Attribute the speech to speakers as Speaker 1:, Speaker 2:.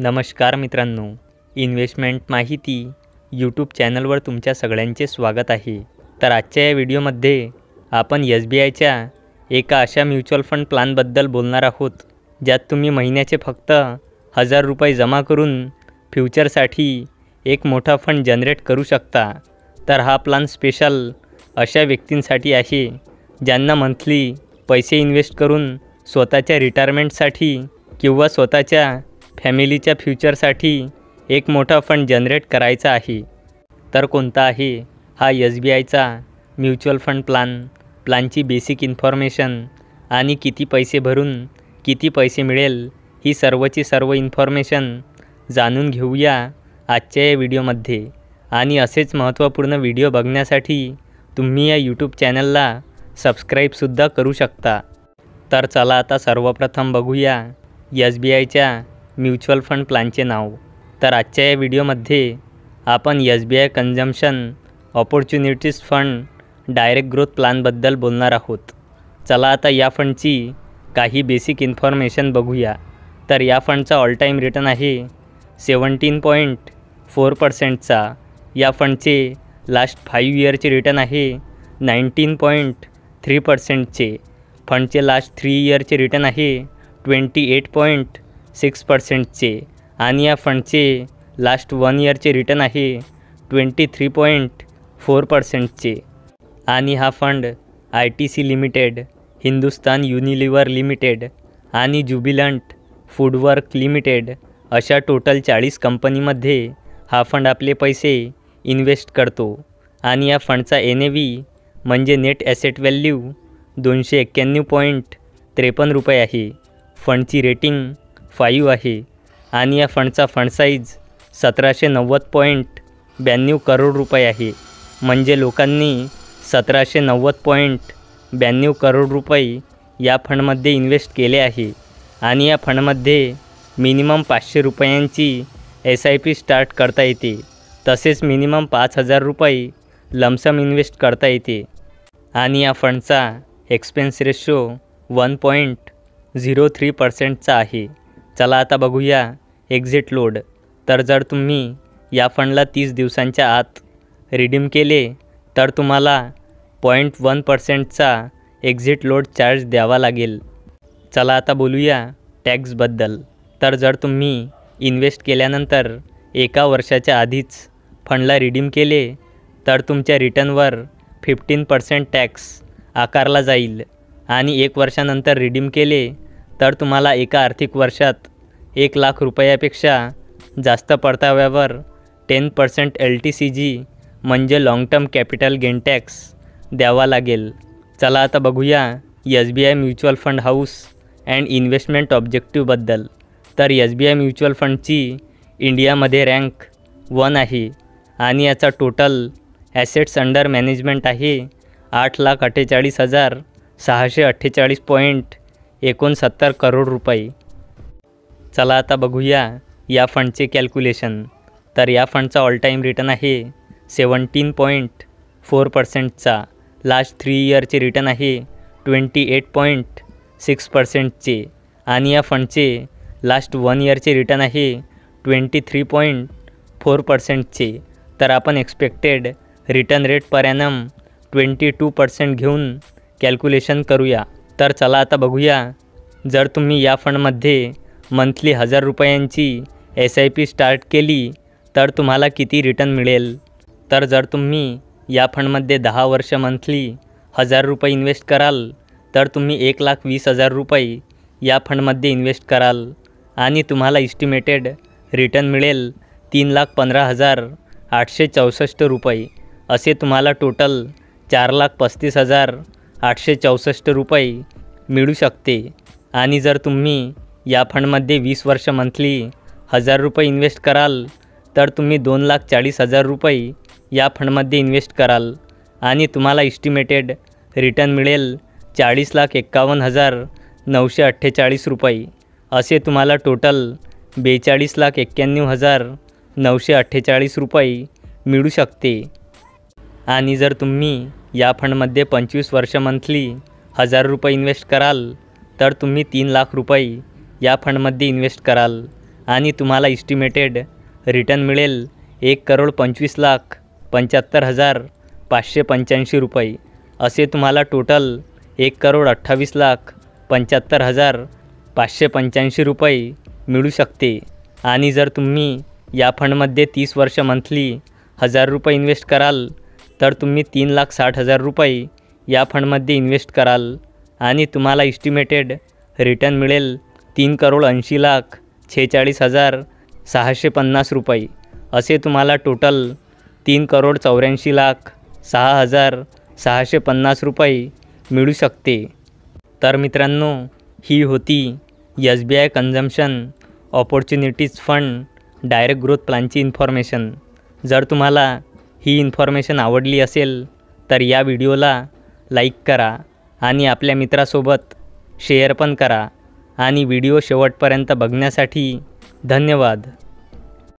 Speaker 1: नमस्कार मित्रांनो, इन्व्हेस्टमेंट माहिती यूट्यूब चॅनलवर तुमच्या सगळ्यांचे स्वागत आहे। तर आजच्या या व्हिडिओमध्ये आपण SBIच्या एका अशा म्युच्युअल फंड प्लॅनबद्दल बोलणार आहोत, ज्यात तुम्ही महिन्याचे फक्त 1000 रुपये जमा करून फ्युचरसाठी एक मोठा फंड जनरेट करू शकता। तर हा प्लॅन स्पेशल अशा व्यक्तींसाठी आहे ज्यांना मंथली पैसे इन्व्हेस्ट करून स्वतःच्या रिटायरमेंटसाठी किंवा स्वतःच्या फॅमिलीच्या फ्युचरसाठी एक मोठा फंड जनरेट करायचा आहे। तर कोणता आहे हा SBIचा म्युच्युअल फंड प्लॅनची बेसिक इन्फॉर्मेशन आणि किती पैसे भरून किती पैसे मिळेल ही सर्वची सर्व इन्फॉर्मेशन जाणून घेऊया आजच्या या व्हिडिओमध्ये। आणि असेच महत्त्वपूर्ण व्हिडिओ बघण्यासाठी तुम्ही या यूट्यूब चॅनलला सबस्क्राईबसुद्धा करू शकता। तर चला आता सर्वप्रथम बघूया SBIच्या म्युच्युअल फंड प्लॅनचे नाव। तर आजच्या या व्हिडिओमध्ये आपण SBI consumption opportunities fund direct growth प्लॅनबद्दल बोलणार आहोत। चला आता या फंडची काही बेसिक इन्फॉर्मेशन बघूया। तर या फंडचा ऑल टाईम रिटर्न आहे 17.4%चा। या फंडचे लास्ट 5 इयरचे रिटर्न आहे 19.3%चे। फंडचे लास्ट 3 इयरचे रिटर्न आहे 28.6%चे आणि या फंडचे लास्ट 1 इयरचे रिटर्न आहे 23.4%चे। आणि हा fund ITC limited, Hindustan Unilever limited आणि ज्युबिलंट फूडवर्क लिमिटेड अशा टोटल 40 कंपनीमध्ये हा फंड आपले पैसे इन्व्हेस्ट करतो। आणि या फंडचा NAV म्हणजे नेट ॲसेट व्हॅल्यू 291.53 रुपये आहे। फंडची रेटिंग 5 आहे आणि या फंडचा फंड साईज 1790.92 करोड रुपये आहे। म्हणजे लोकांनी 1790.92 करोड रुपये या फंडमध्ये इन्व्हेस्ट केले आहे। आणि या फंडमध्ये मिनिमम 500 रुपयांची SIP स्टार्ट करता येते, तसेच मिनिमम 5000 रुपये लमसम इन्व्हेस्ट करता येते। आणि या फंडचा एक्सपेन्स रेशो 1.03%चा आहे। चला आता बघूया एक्झिट लोड। तर जर तुम्ही या फंडला 30 दिवसांच्या आत रिडीम केले तर तुम्हाला 0.1%चा एक्झिट लोड चार्ज द्यावा लागेल। चला आता बोलूया टॅक्सबद्दल। तर जर तुम्ही इन्व्हेस्ट केल्यानंतर 1 वर्षाच्या आधीच फंडला रिडीम केले तर तुमच्या रिटर्नवर 15% टॅक्स आकारला जाईल। आणि 1 वर्षानंतर रिडीम केले तर तुम्हाला एका आर्थिक वर्षात 1 लाख रुपयापेक्षा जास्त परताव्यावर 10% LTCG म्हणजे long term capital gain tax द्यावा लागेल। चला आता बघूया SBI mutual fund house and investment ऑब्जेक्टिव्हबद्दल। तर SBI म्युच्युअल फंडची इंडियामध्ये रँक 1 आहे आणि याचा टोटल ॲसेट्स अंडर मॅनेजमेंट आहे 8,48,648.69 करोड रुपये। चला आता बघूया या फंडचे कॅल्क्युलेशन। तर या फंडचा ऑल टाईम रिटर्न आहे 17.4%चा। लास्ट 3 इयरचे रिटर्न आहे 28.6%चे आणि या फंडचे लास्ट 1 इयरचे रिटर्न आहे 23.4%चे। तर आपण expected return rate per annum 22% घेऊन कॅल्क्युलेशन करूया। तर चला आता बघूया जर तुम्ही या फंडमध्ये मंथली 1000 रुपयांची SIP स्टार्ट केली तर तुम्हाला किती रिटर्न मिळेल। तर जर तुम्ही या फंडमध्ये 10 वर्ष मंथली 1000 रुपये इन्व्हेस्ट कराल तर तुम्ही 1,20,000 रुपये या फंडमध्ये इन्व्हेस्ट कराल आणि तुम्हाला इस्टिमेटेड रिटर्न मिळेल 3,15,864 रुपये। असे तुम्हाला टोटल 4,35,864 रुपये मिळू शकते। आणि जर तुम्ही या फंडमध्ये 20 वर्ष मंथली 1000 रुपये इन्व्हेस्ट कराल तर तुम्ही 2,40,000 रुपये या फंडमध्ये इन्व्हेस्ट कराल आणि तुम्हाला इस्टिमेटेड रिटर्न मिळेल 40,51,948 रुपये। असे तुम्हाला टोटल 42,91,948 रुपये मिळू शकते। आणि जर तुम्ही या फंडमध्ये 25 वर्ष मंथली 1000 रुपये इन्व्हेस्ट कराल तर तुम्ही 3 लाख रुपये या फंडमध्ये इन्व्हेस्ट कराल आणि तुम्हाला इस्टिमेटेड रिटर्न मिळेल 1,25,75,585 रुपये. असे तुम्हाला टोटल 1,28,75,585 रुपये मिळू शकते. आणि जर तुम्ही या फंडमध्ये 30 वर्ष मंथली 1,000 रुपये इन्व्हेस्ट कराल तर तुम्ही 3,60,000 रुपये या फंडमध्ये इन्व्हेस्ट कराल आणि तुम्हाला इस्टिमेटेड रिटर्न मिळेल 3,80,46,650 रुपये. असे तुम्हाला टोटल 3,84,06,650 रुपये मिळू शकते. तर मित्रांनो, ही होती SBI consumption opportunities fund direct growth प्लॅनची इन्फॉर्मेशन. जर तुम्हाला ही इन्फॉर्मेशन आवडली असेल तर या व्हिडिओला लाईक करा आणि आपल्या मित्रासोबत शेअर पण करा. आणि व्हिडिओ शेवटपर्यंत बघण्यासाठी धन्यवाद.